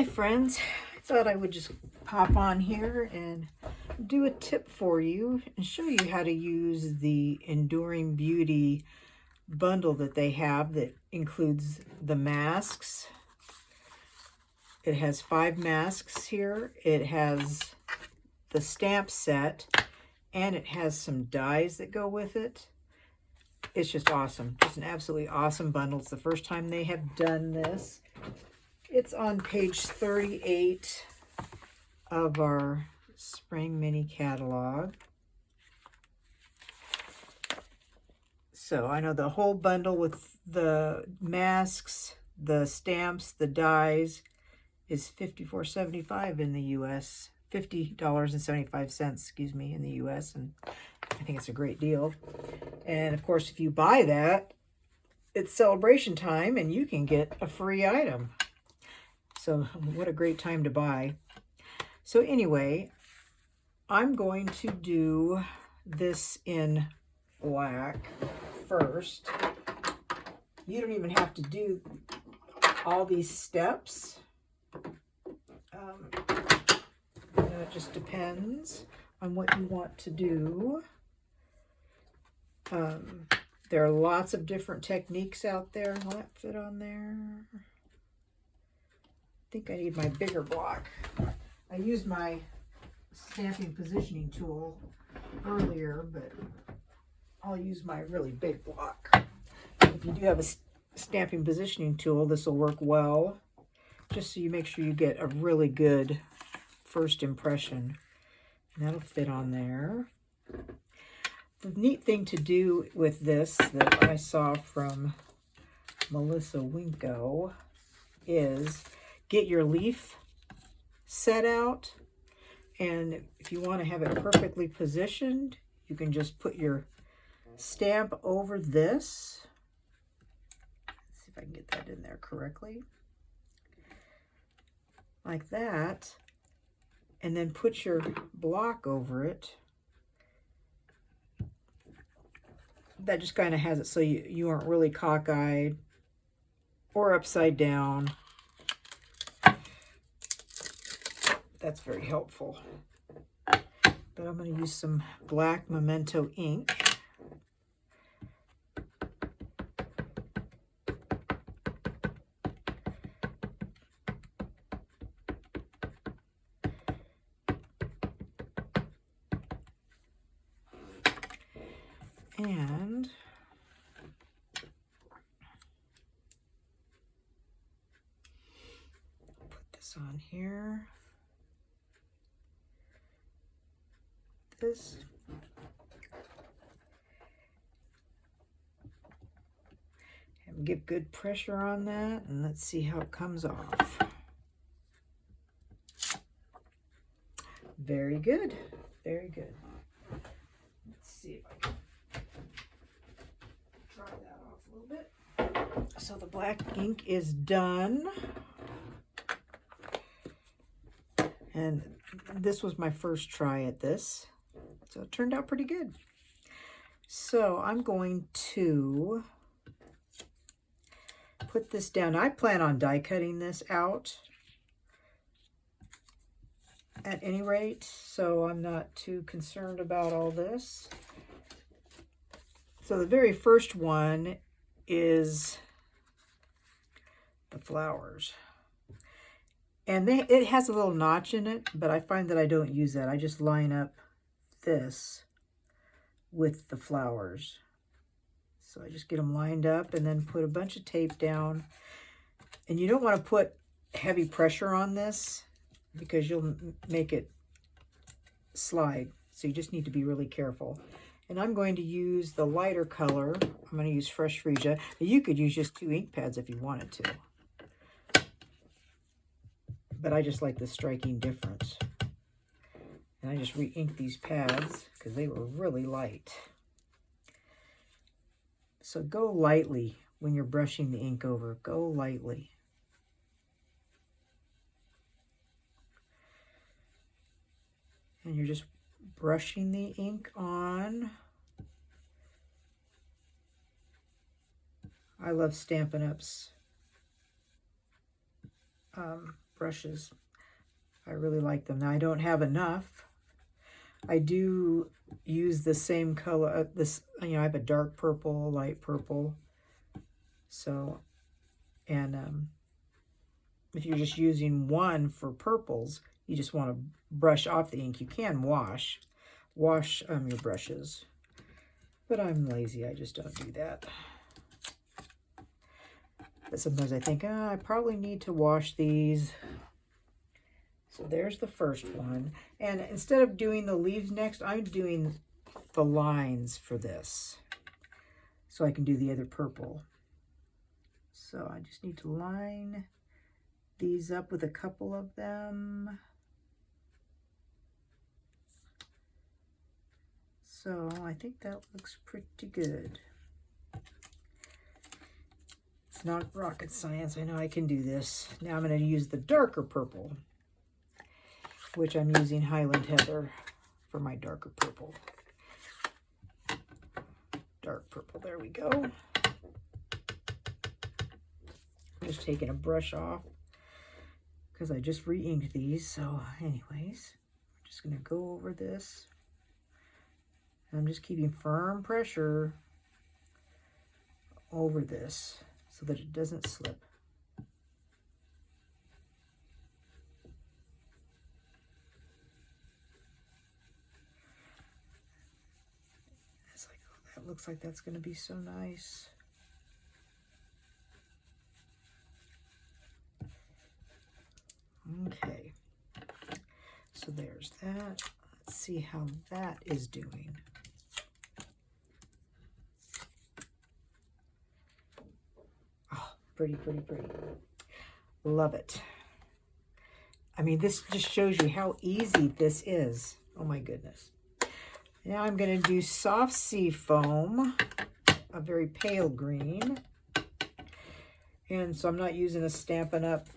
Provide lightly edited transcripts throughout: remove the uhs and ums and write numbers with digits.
Hi friends, I thought I would just pop on here and do a tip for you and show you how to use the Enduring Beauty bundle that they have that includes the masks. It has 5 masks here. It has the stamp set and it has some dies that go with it. It's just awesome. Just an absolutely awesome bundle. It's the first time they have done this. It's on page 38 of our spring mini catalog. So I know the whole bundle with the masks, the stamps, the dies is $54.75 in the US. $50.75, excuse me, in the US, and I think it's a great deal. And of course, if you buy that, it's celebration time and you can get a free item. So what a great time to buy. So anyway, I'm going to do this in black first. You don't even have to do all these steps. It just depends on what you want to do. There are lots of different techniques out there. Will that fit on there? I think I need my bigger block. I used my stamping positioning tool earlier, but I'll use my really big block. If you do have a stamping positioning tool, this will work well, just so you make sure you get a really good first impression. And that'll fit on there. The neat thing to do with this that I saw from Melissa Winko is get your leaf set out, and if you want to have it perfectly positioned, you can just put your stamp over this. Let's see if I can get that in there correctly. Like that, and then put your block over it. That just kind of has it so you aren't really cockeyed or upside down. That's very helpful. But I'm going to use some black Memento ink. And put this on here. This. And give good pressure on that, and let's see how it comes off. Very good. Very good. Let's see if I can dry that off a little bit. So the black ink is done. And this was my first try at this. So it turned out pretty good. So I'm going to put this down. I plan on die cutting this out at any rate, so I'm not too concerned about all this. So the very first one is the flowers. And it has a little notch in it, but I find that I don't use that. I just line up this with the flowers. So I just get them lined up and then put a bunch of tape down. And you don't want to put heavy pressure on this because you'll make it slide. So you just need to be really careful. And I'm going to use the lighter color. I'm going to use Fresh Freesia. You could use just 2 ink pads if you wanted to. But I just like the striking difference. And I just re-inked these pads because they were really light. So go lightly when you're brushing the ink over. Go lightly. And you're just brushing the ink on. I love Stampin' Up's brushes. I really like them. Now I don't have enough. I do use the same color, I have a dark purple, light purple. So, and if you're just using one for purples, you just want to brush off the ink. You can wash your brushes, but I'm lazy. I just don't do that. But sometimes I think, I probably need to wash these. So there's the first one. And instead of doing the leaves next, I'm doing the lines for this, so I can do the other purple. So I just need to line these up with a couple of them. So I think that looks pretty good. It's not rocket science. I know I can do this. Now I'm going to use the darker purple, which I'm using Highland Heather for my darker purple. Dark purple, there we go. I'm just taking a brush off because I just re-inked these. So anyways, I'm just going to go over this. And I'm just keeping firm pressure over this so that it doesn't slip. It's like, oh, that looks like that's going to be so nice. Okay, so there's that. Let's see how that is doing. Oh, pretty, pretty, pretty. Love it. I mean, this just shows you how easy this is. Oh my goodness. Now I'm going to do soft sea foam, a very pale green. And so I'm not using a Stampin' Up!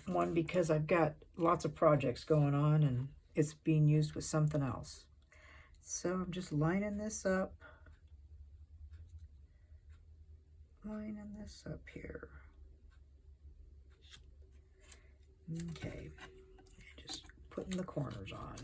One because I've got lots of projects going on and it's being used with something else. So I'm just lining this up. Lining this up here. Okay. And just putting the corners on.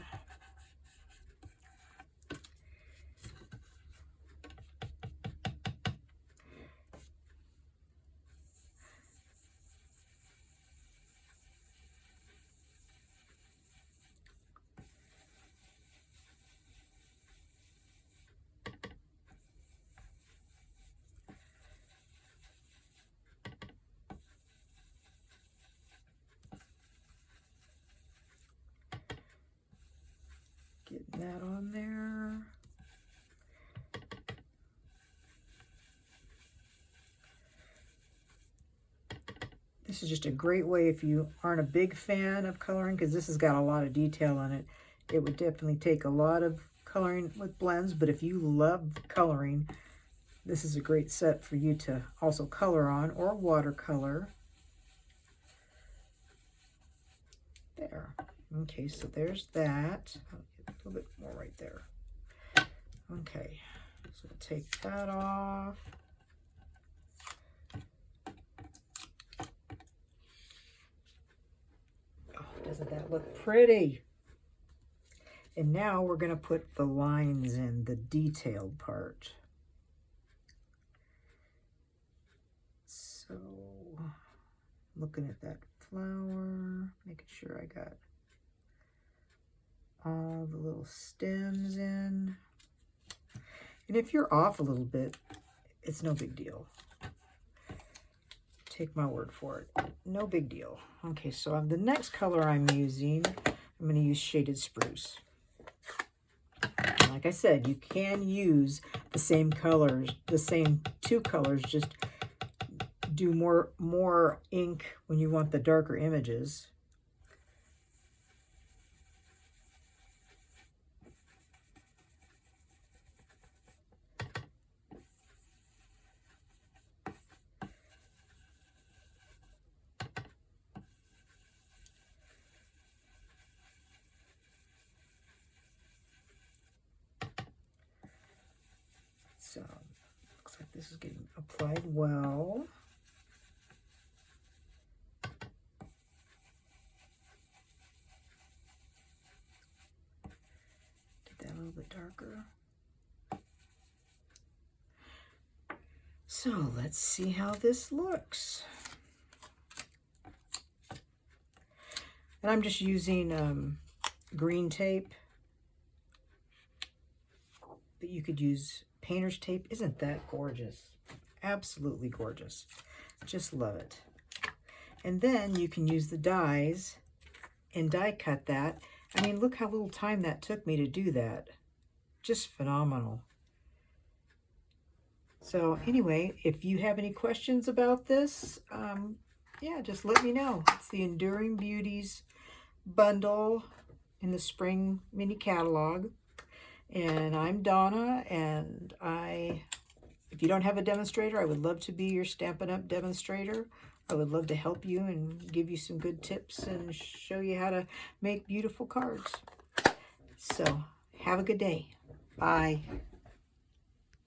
Getting that on there. This is just a great way if you aren't a big fan of coloring, because this has got a lot of detail in it. It would definitely take a lot of coloring with blends, but if you love coloring, this is a great set for you to also color on or watercolor. There. Okay, so there's that. I'll get a little bit more right there. Okay, so we'll take that off. Oh, doesn't that look pretty? And now we're going to put the lines in, the detailed part. So, looking at that flower, making sure I got all the little stems in. And if you're off a little bit, it's no big deal. Take my word for it. No big deal. Okay, so the next color I'm using, I'm going to use Shaded Spruce. And like I said, you can use the same colors, the same two colors, just do more ink when you want the darker images. So, looks like this is getting applied well. bit darker. So let's see how this looks. And I'm just using green tape, but you could use painter's tape. Isn't that gorgeous? Absolutely gorgeous. Just love it. And then you can use the dies and die cut that. I mean, look how little time that took me to do that. Just phenomenal. So anyway, if you have any questions about this, yeah, just let me know. It's the Enduring Beauties bundle in the spring mini catalog. And I'm Donna, and if you don't have a demonstrator, I would love to be your Stampin' Up! Demonstrator. I would love to help you and give you some good tips and show you how to make beautiful cards. So, have a good day. Bye.